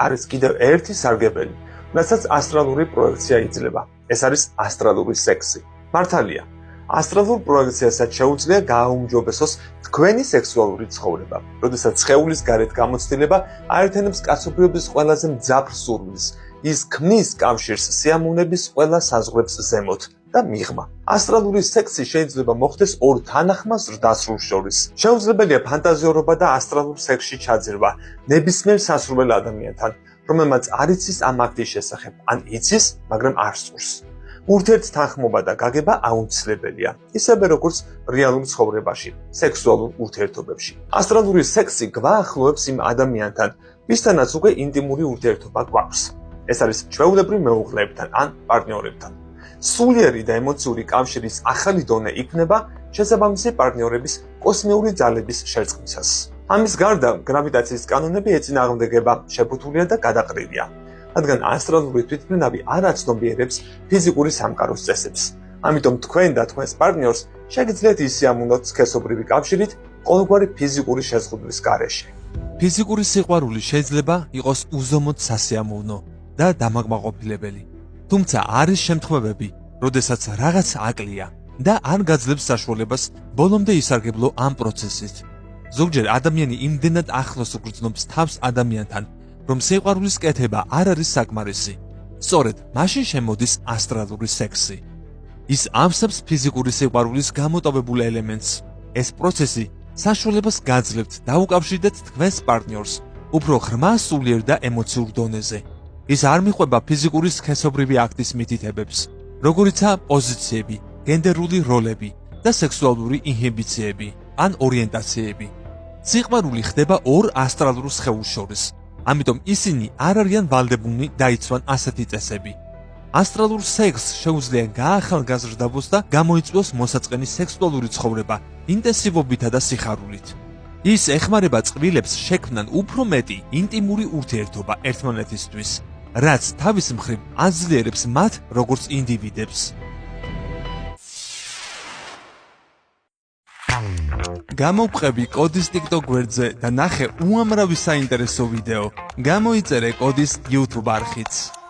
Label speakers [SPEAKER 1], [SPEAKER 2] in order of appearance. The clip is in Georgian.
[SPEAKER 1] არის კიდევ ერთი სარგებელი, რასაც ასტრალური პროექცია იძლევა. ეს არის ასტრალური სექსი. მართალია, ასტრალურ პროექციასაც შეუძლია გააუმჯობესოს თქვენი სექსუალური ცხოვრება, როდესაც სხეულის გარეთ გამოცდილება აერთიანებს კაცობრიობის ყველაზე მძაფრ სურვილს. ის ქმნის კავშირს სიამოვნების ყველა საზღვრებს ზემოთ და მიღმა. ასტრალური სექსი შეიძლება მოხდეს ორ თანახმა ზრდასრულს შორის. შეუძლებელია ფანტაზიორობა და ასტრალურ სექსში ჩაძირვა ნებისმიერ სასურველ ადამიანთან, რომელმაც არ იცის ამ აქტის შესახებ, ან იცის, მაგრამ არ სურს. ურთიერთთანხმობა და გაგება აუცილებელია, ისევე როგორც რეალურ ცხოვრებაში, სექსუალურ ურთიერთობებში. ასტრალური სექსი გვაახლოებს იმ ადამიანთან, ვისთანაც უკვე ინტიმური ურთიერთობა გვაქვს. ეს არის ჩვეულებრივ მეუღლეებთან ან პარტნიორებთან. სულიერი და ემოციური კავშირის ახალი დონე იქმნება შესაბამისი პარტნიორების კოსმიური ძალების შერწყმისას. ამის გარდა, გრავიტაციის კანონები ეწინააღმდეგება შეფუთულია და გადაყრილია, რადგან ასტრალური თვითმფრინავი არ აცნობიერებს ფიზიკური სამყაროს წესებს. ამიტომ თქვენ და თქვენს პარტნიორს შეგიძლიათ ისიამოვნოთ სქესობრივი კავშირით ყოველგვარი ფიზიკური შეზღუდვის გარეშე.
[SPEAKER 2] ფიზიკური სიყვარული შეიძლება იყოს უზომოდ სასიამოვნო და დამაკმაყოფილებელი. თუმცა არის შემთხვევები, როდესაც რაღაც აკლია და არ გაძლევს საშუალებას ბოლომდე ისარგებლო ამ პროცესით. ზოგჯერ ადამიანი იმდენად ახლოს უგრძნობს თავს ადამიანთან, რომ სიყვარულის კეთება არ არის საკმარისი. სწორედ მაშინ შემოდის ასტრალური სექსი. ის ამსებს ფიზიკური სიყვარულის გამოტოვებულ ელემენტს. ეს პროცესი საშუალებას გაძლევთ დაუკავშირდეთ თქვენს პარტნიორს უფრო ღრმა სულიერ და ემოციურ დონეზე. ის არ მიყვება ფიზიკური სქესობრივი აქტის მითითებებს, როგორიცაა პოზიციები, გენდერული როლები და სექსუალური ინჰიბიციები ან ორიენტაციები. სიყვარული ხდება ორ ასტრალურ სხეულს შორის, ამიტომ ისინი არ არიან ვალდებულნი დაიცვან ასეთი წესები. ასტრალურ სექსს შეუძლია გაახალგაზრდავოს და გამოიწვიოს მოსაწყენი სექსუალური ცხოვრება ინტენსივობითა და სიხარულით. ის ეხმარება წყვილებს შექმნან უფრო მეტი ინტიმური ურთიერთობა ერთმანეთისთვის, რაც თავის მხრივ აძლიერებს მათ როგორც ინდივიდებს. გამოვყევი კოდის TikTok გვერდზე და ნახე უამრავი საინტერესო ვიდეო. გამოიწერე კოდის YouTube არხიც.